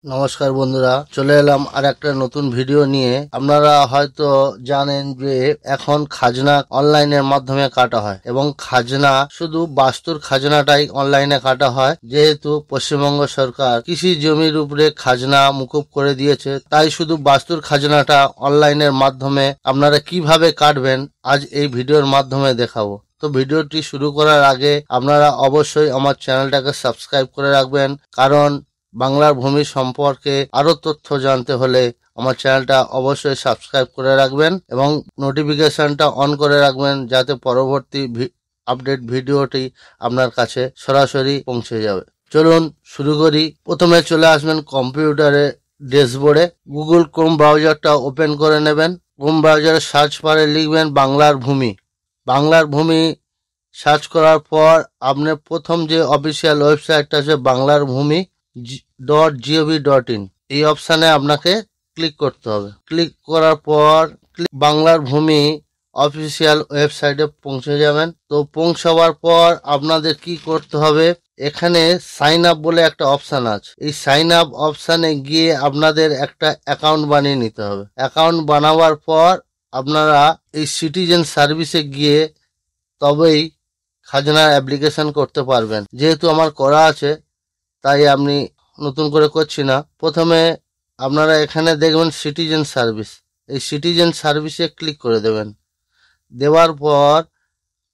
নমস্কার বন্ধুরা, চলে এলাম আর একটা নতুন ভিডিও নিয়ে। আপনারা হয়তো জানেন যে এখন খাজনা অনলাইনের মাধ্যমে কাটা হয় এবং খাজনা শুধু বাস্তুর খাজনাটাই অনলাইনে কাটা হয়। যেহেতু পশ্চিমবঙ্গ সরকার কৃষি জমির উপরে খাজনা মুকুব করে দিয়েছে, তাই শুধু বাস্তুর খাজনাটা অনলাইনের মাধ্যমে আপনারা কিভাবে কাটবেন আজ এই ভিডিওর মাধ্যমে দেখাবো। তো ভিডিওটি শুরু করার আগে আপনারা অবশ্যই আমার চ্যানেলটাকে সাবস্ক্রাইব করে রাখবেন, কারণ বাংলার ভূমি সম্পর্কে আরো তথ্য জানতে হলে আমার চ্যানেলটা অবশ্যই সাবস্ক্রাইব করে রাখবেন এবং নোটিফিকেশনটা অন করে রাখবেন, যাতে পরবর্তী আপডেট ভিডিওটি আপনার কাছে সরাসরি পৌঁছে যাবে। চলুন শুরু করি। প্রথমে চলে আসবেন কম্পিউটারে ড্যাশবোর্ডে। গুগল ক্রোম ব্রাউজারটা ওপেন করে নেবেন। ক্রোম ব্রাউজারে সার্চ বারে লিখবেন বাংলার ভূমি। বাংলার ভূমি সার্চ করার পর আপনার প্রথম যে অফিসিয়াল ওয়েবসাইটটা আছে বাংলার ভূমি .gov.in, এই অপশানে আপনাকে ক্লিক করতে হবে। ক্লিক করার পর বাংলার ভূমি অফিসিয়াল ওয়েবসাইটে পৌঁছে যাবেন। তো পৌঁছাবার পর আপনাদের কি করতে হবে, এখানে সাইন আপ বলে একটা অপশান আছে। এই সাইন আপ অপশানে গিয়ে আপনাদের একটা অ্যাকাউন্ট বানিয়ে নিতে হবে। অ্যাকাউন্ট বানাবার পর আপনারা এই সিটিজেন সার্ভিসে গিয়ে তবেই খাজনার অ্যাপ্লিকেশন করতে পারবেন। যেহেতু আমার করা আছে তাই আমি নতুন করে করছি না। প্রথমে আপনারা এখানে দেখবেন সিটিজেন সার্ভিস, এই সিটিজেন সার্ভিসে ক্লিক করে দেবেন। দেওয়ার পর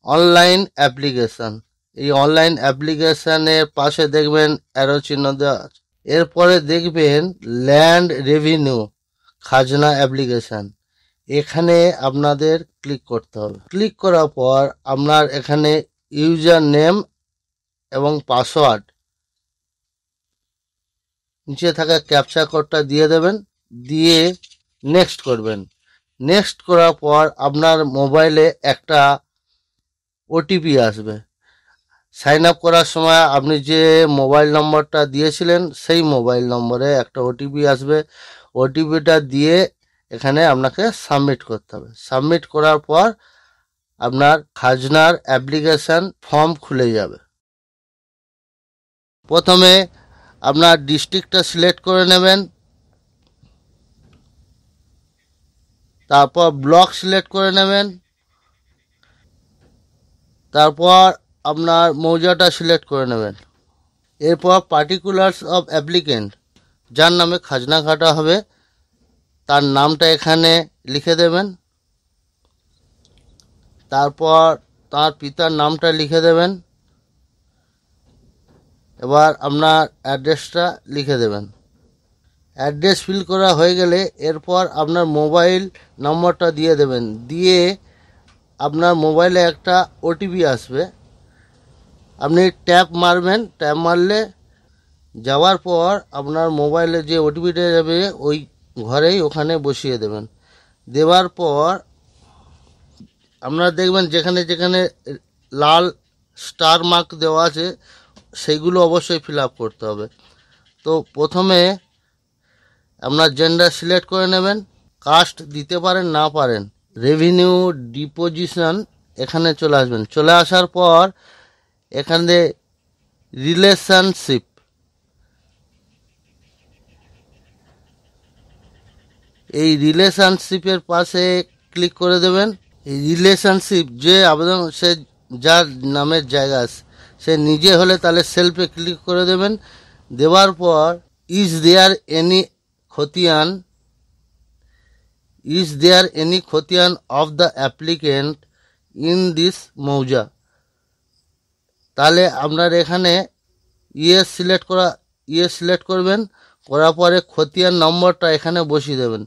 অনলাইন অ্যাপ্লিকেশন, এই অনলাইন অ্যাপ্লিকেশনের পাশে দেখবেন অ্যারো চিহ্ন দেওয়া আছে। এরপরে দেখবেন ল্যান্ড রেভিনিউ খাজনা অ্যাপ্লিকেশন, এখানে আপনাদের ক্লিক করতে হবে। ক্লিক করার পর আপনার এখানে ইউজার নেম এবং পাসওয়ার্ড, নিচে থাকা ক্যাপচা কোডটা দিয়ে দেবেন, দিয়ে নেক্সট করবেন। নেক্সট করার পর আপনার মোবাইলে একটা ওটিপি আসবে। সাইন আপ করার সময় আপনি যে মোবাইল নম্বরটা দিয়েছিলেন সেই মোবাইল নম্বরে একটা ওটিপি আসবে। ওটিপিটা দিয়ে এখানে আপনাকে সাবমিট করতে হবে। সাবমিট করার পর আপনার খাজনার অ্যাপ্লিকেশন ফর্ম খুলে যাবে। প্রথমে আপনার ডিস্ট্রিক্টটা সিলেক্ট করে নেবেন, তারপর ব্লক সিলেক্ট করে নেবেন, তারপর আপনার মৌজাটা সিলেক্ট করে নেবেন। এরপর পার্টিকুলার্স অফ অ্যাপ্লিকেন্ট, যার নামে খাজনা কাটা হবে তার নামটা এখানে লিখে দেবেন। তারপর তার পিতার নামটা লিখে দেবেন। এবার আপনার অ্যাড্রেসটা লিখে দেবেন। অ্যাড্রেস ফিল করা হয়ে গেলে এরপর আপনার মোবাইল নম্বরটা দিয়ে দেবেন। দিয়ে আপনার মোবাইলে একটা ওটিপি আসবে, আপনি ট্যাপ মারবেন। ট্যাপ মারলে যাওয়ার পর আপনার মোবাইলে যে ওটিপিটা যাবে ওই ঘরেই ওখানে বসিয়ে দেবেন। দেওয়ার পর আপনারা দেখবেন যেখানে যেখানে লাল স্টার মার্ক দেওয়া আছে সেইগুলো অবশ্যই ফিল আপ করতে হবে। তো প্রথমে আপনার জেন্ডার সিলেক্ট করে নেবেন, কাস্ট দিতে পারেন না পারেন। রেভিনিউ ডিপোজিশন এখানে চলে আসবেন। চলে আসার পর এখানে রিলেশনশিপ, এই রিলেশনশিপের পাশে ক্লিক করে দেবেন। এই রিলেশনশিপ যে আবেদন, সে যার নামের জায়গা সে নিজে হলে তাহলে সেলফে ক্লিক করে দেবেন। দেওয়ার পর ইজ দেয়ার এনি খতিয়ান of the applicant in this মৌজা, তাহলে আপনার এখানে ইয়েস সিলেক্ট করবেন। করার পরে খতিয়ান নম্বরটা এখানে বসিয়ে দেবেন।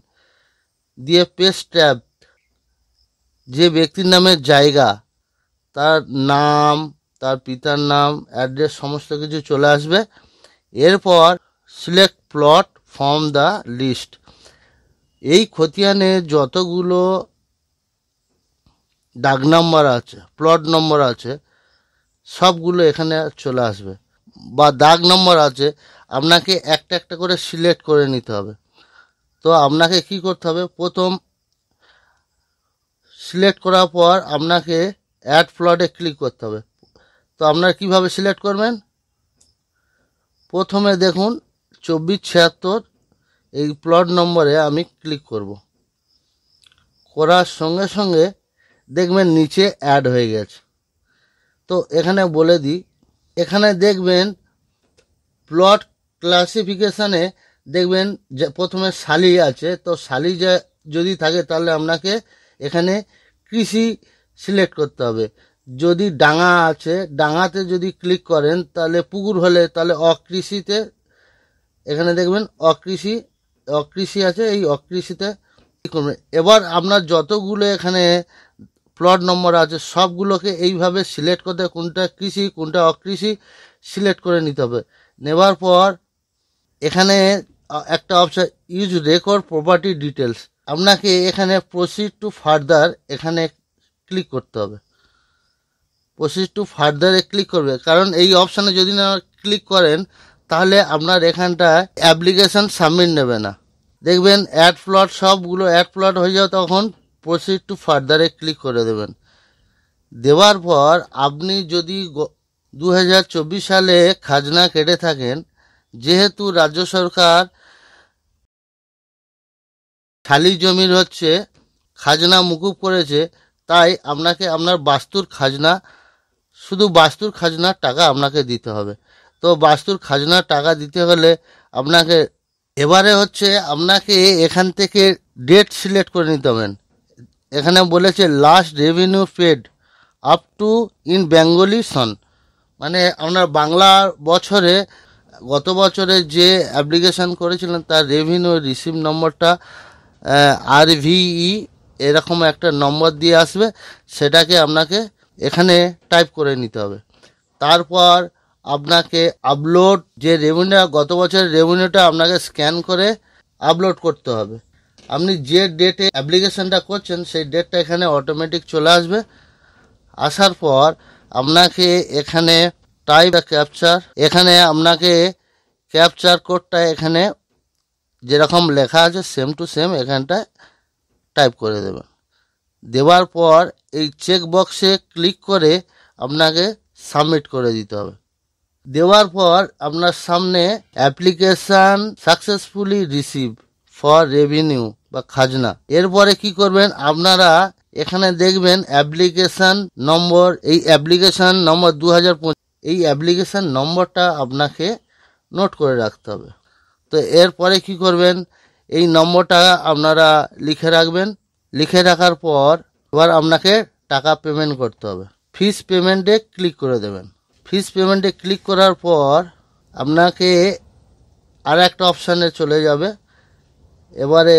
দিয়ে পেস্ট ট্যাব, যে ব্যক্তির নামের জায়গা তার নাম, তার পিতার নাম, অ্যাড্রেস সমস্ত কিছু চলে আসবে। এরপর select plot from the list, এই খতিয়ানে যতগুলো ডাক নাম্বার আছে, প্লট নম্বর আছে, সবগুলো এখানে চলে আসবে। বা দাগ নম্বর আছে, আপনাকে একটা একটা করে সিলেক্ট করে নিতে হবে। তো আপনাকে কি করতে হবে, প্রথম সিলেক্ট করার পর আপনাকে অ্যাড প্লটে ক্লিক করতে হবে। তো আপনারা কিভাবে সিলেক্ট করবেন, প্রথমে দেখুন 2476 এই প্লট নম্বরে আমি ক্লিক করব। করার সঙ্গে সঙ্গে দেখবেন নিচে অ্যাড হয়ে গেছে। তো এখানে বলে দিই, এখানে দেখবেন প্লট ক্লাসিফিকেশানে দেখবেন যে প্রথমে শালি আছে, তো শালি যদি থাকে তাহলে আপনাকে এখানে কৃষি সিলেক্ট করতে হবে। যদি ডাঙা আছে, ডাঙাতে যদি ক্লিক করেন তাহলে পুকুর হলে তাহলে অকৃষিতে, এখানে দেখবেন অকৃষি আছে, এই অকৃষিতে ক্লিক করবেন। এবার আপনার যতগুলো এখানে প্লট নম্বর আছে সবগুলোকে এইভাবে সিলেক্ট করতে, কোনটা কৃষি কোনটা অকৃষি সিলেক্ট করে নিতে হবে। নেবার পর এখানে একটা option use record property details, আপনাকে এখানে প্রসিড টু ফার্দার এখানে ক্লিক করতে হবে। প্রসিড টু ফার্দারে ক্লিক করবে, কারণ এই অপশানে যদি না ক্লিক করেন তাহলে আপনার এখানটা অ্যাপ্লিকেশান সাবমিট নেবে না। দেখবেন অ্যাড প্লট, সবগুলো অ্যাড প্লট হয়ে যাও, তখন প্রসিড টু ফার্দারে ক্লিক করে দেবেন। দেওয়ার পর আপনি যদি 2024 সালে খাজনা কেটে থাকেন, যেহেতু রাজ্য সরকার খালি জমির খাজনা মুকুব করেছে, তাই আপনাকে আপনার বাস্তুর খাজনা, শুধু বাস্তুর খাজনার টাকা আপনাকে দিতে হবে। তো বাস্তুর খাজনার টাকা দিতে হলে আপনাকে এবারে আপনাকে এখান থেকে ডেট সিলেক্ট করে নিতে হবে। এখানে বলেছে last revenue paid up to in Bengali সন, মানে আপনার বাংলা বছরে গত বছরে যে অ্যাপ্লিকেশান করেছিলেন তার রেভিনিউ রিসিভ নম্বরটা RVE এরকম একটা নম্বর দিয়ে আসবে, সেটাকে আপনাকে এখানে টাইপ করে নিতে হবে। তারপর আপনাকে আপলোড যে রেভিনিউ, গত বছরের রেভিনিউটা আপনাকে স্ক্যান করে আপলোড করতে হবে। আপনি যে ডেটে অ্যাপ্লিকেশানটা করছেন সেই ডেটটা এখানে অটোমেটিক চলে আসবে। আসার পর আপনাকে এখানে টাইপ ক্যাপচার, এখানে আপনাকে ক্যাপচার কোডটা এখানে যেরকম লেখা আছে সেম টু সেম এখানটায় টাইপ করে দেবেন। দেওয়ার পর এই চেক বক্সে ক্লিক করে আপনাকে সাবমিট করে দিতে হবে। দেওয়ার পর আপনার সামনে application successfully receive for revenue বা খাজনা। এরপরে কি করবেন আপনারা, এখানে দেখবেন অ্যাপ্লিকেশান নম্বর, এই অ্যাপ্লিকেশান নম্বর 2025, এই অ্যাপ্লিকেশান নম্বরটা আপনাকে নোট করে রাখতে হবে। তো এরপরে কি করবেন, এই নম্বরটা আপনারা লিখে রাখবেন। লিখে রাখার পর এবার আপনাকে টাকা পেমেন্ট করতে হবে। ফিস পেমেন্টে ক্লিক করে দেবেন। ফিস পেমেন্টে ক্লিক করার পর আপনাকে আর একটা অপশানে চলে যাবে। এবারে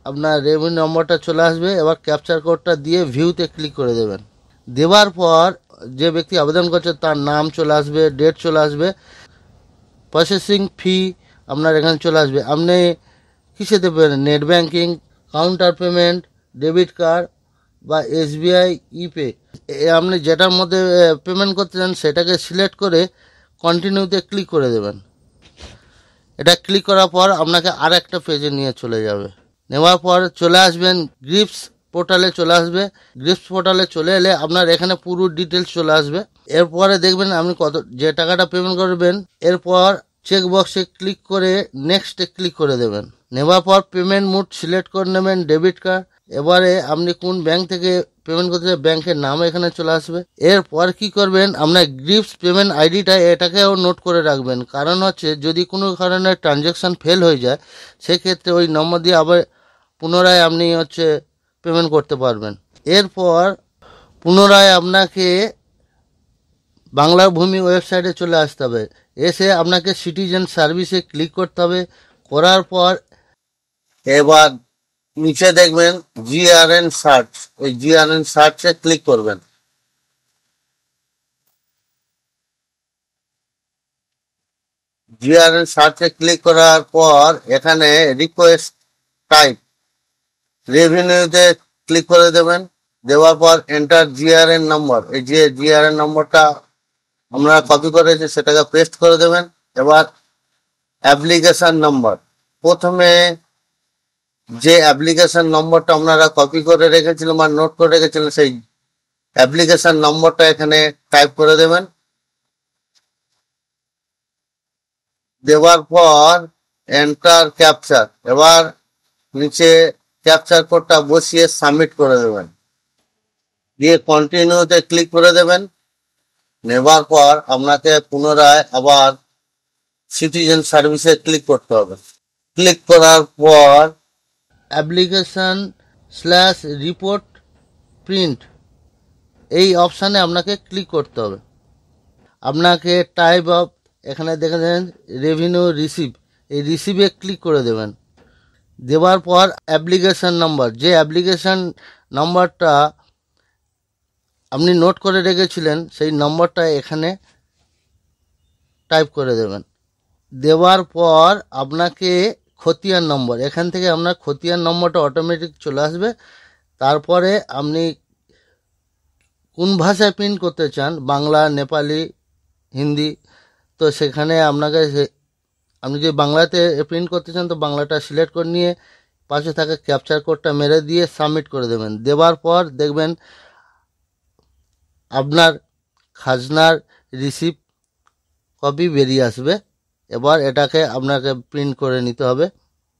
আপনার রেভিনিউ নম্বরটা চলে আসবে। এবার ক্যাপচার কোডটা দিয়ে ভিউতে ক্লিক করে দেবেন। দেওয়ার পর যে ব্যক্তি আবেদন করছে তার নাম চলে আসবে, ডেট চলে আসবে, প্রসেসিং ফি আপনার এখানে চলে আসবে। আপনি কিসে দেবেন, net banking, counter payment, debit card বা SBI ইপে, আপনি যেটার মধ্যে পেমেন্ট করতে চান সেটাকে সিলেক্ট করে কন্টিনিউতে ক্লিক করে দেবেন। এটা ক্লিক করার পর আপনাকে আর একটা পেজে নিয়ে চলে যাবে। নেওয়ার পর চলে আসবেন গ্রিপস পোর্টালে, চলে আসবে। গ্রিপস পোর্টালে চলে এলে আপনার এখানে পুরো ডিটেলস চলে আসবে। এরপরে দেখবেন আপনি যে টাকাটা পেমেন্ট করবেন, এরপর চেক বক্সে ক্লিক করে নেক্সটে ক্লিক করে দেবেন। নেওয়ার পর পেমেন্ট মোড সিলেক্ট করে নেবেন, ডেবিট কার্ড। এবারে আপনি কোন ব্যাংক থেকে পেমেন্ট করতে চান ব্যাংকের নাম এখানে চলে আসবে। এরপর কি করবেন, আপনার গ্রিপস পেমেন্ট আইডিটা এটাকেও নোট করে রাখবেন, কারণ যদি কোনো কারণে ট্রানজ্যাকশান ফেল হয়ে যায় সেক্ষেত্রে ওই নম্বর দিয়ে আবার পুনরায় আপনি পেমেন্ট করতে পারবেন। এরপর পুনরায় আপনাকে বাংলা ভূমি ওয়েবসাইটে চলে আসতে হবে। এসে আপনাকে সিটিজেন সার্ভিসে ক্লিক করতে হবে। করার পর এবার নিচে দেখবেন GRN সার্চ, ওই GRN সার্চে ক্লিক করবেন। GRN সার্চে ক্লিক করার পর এখানে রিকোয়েস্ট টাইপ রেভিনিউতে ক্লিক করে দেবেন। দেওয়ার পর এন্টার GRN নম্বর, এই যে GRN নম্বরটা আমরা কপি করেছি সেটাকে পেস্ট করে দেবেন। এবার অ্যাপ্লিকেশান নম্বর, প্রথমে যে অ্যাপ্লিকেশান নম্বরটা আপনারা কপি করে রেখেছিলেন বা নোট করে রেখেছিলেন সেই অ্যাপ্লিকেশান নম্বরটা এখানে টাইপ করে দেবেন। দেওয়ার পর এন্টার ক্যাপচার, এবার নিচে ক্যাপচার কোডটা বসিয়ে সাবমিট করে দেবেন, দিয়ে কন্টিনিউতে ক্লিক করে দেবেন। নেবার পর আপনাকে পুনরায় আবার সিটিজেন সার্ভিসে ক্লিক করতে হবে। ক্লিক করার পর অ্যাপ্লিকেশন স্ল্যাশ রিপোর্ট প্রিন্ট এই অপশানে আপনাকে ক্লিক করতে হবে। আপনাকে টাইপ অফ, এখানে দেখে দেন রেভিনিউ রিসিভ, এই রিসিভে ক্লিক করে দেবেন। দেওয়ার পর অ্যাপ্লিকেশন নাম্বার, যে অ্যাপ্লিকেশন নাম্বারটা আপনি নোট করে রেখেছিলেন সেই নম্বরটা এখানে টাইপ করে দেবেন। দেওয়ার পর আপনাকে খতিয়ান নম্বর, এখান থেকে আপনার খতিয়ান নম্বরটা অটোমেটিক চলে আসবে। তারপরে আপনি কোন ভাষায় প্রিন্ট করতে চান, বাংলা, নেপালি, হিন্দি, তো সেখানে আপনাকে আপনি যদি বাংলাতে প্রিন্ট করতে চান তো বাংলাটা সিলেক্ট করে নিয়ে পাশে থাকা ক্যাপচার কোডটা মেরে দিয়ে সাবমিট করে দেবেন। দেওয়ার পর দেখবেন আপনার খাজনার রিসিপ্ট কপি বেরিয়ে আসবে। এবার এটাকে আপনাকে প্রিন্ট করে নিতে হবে।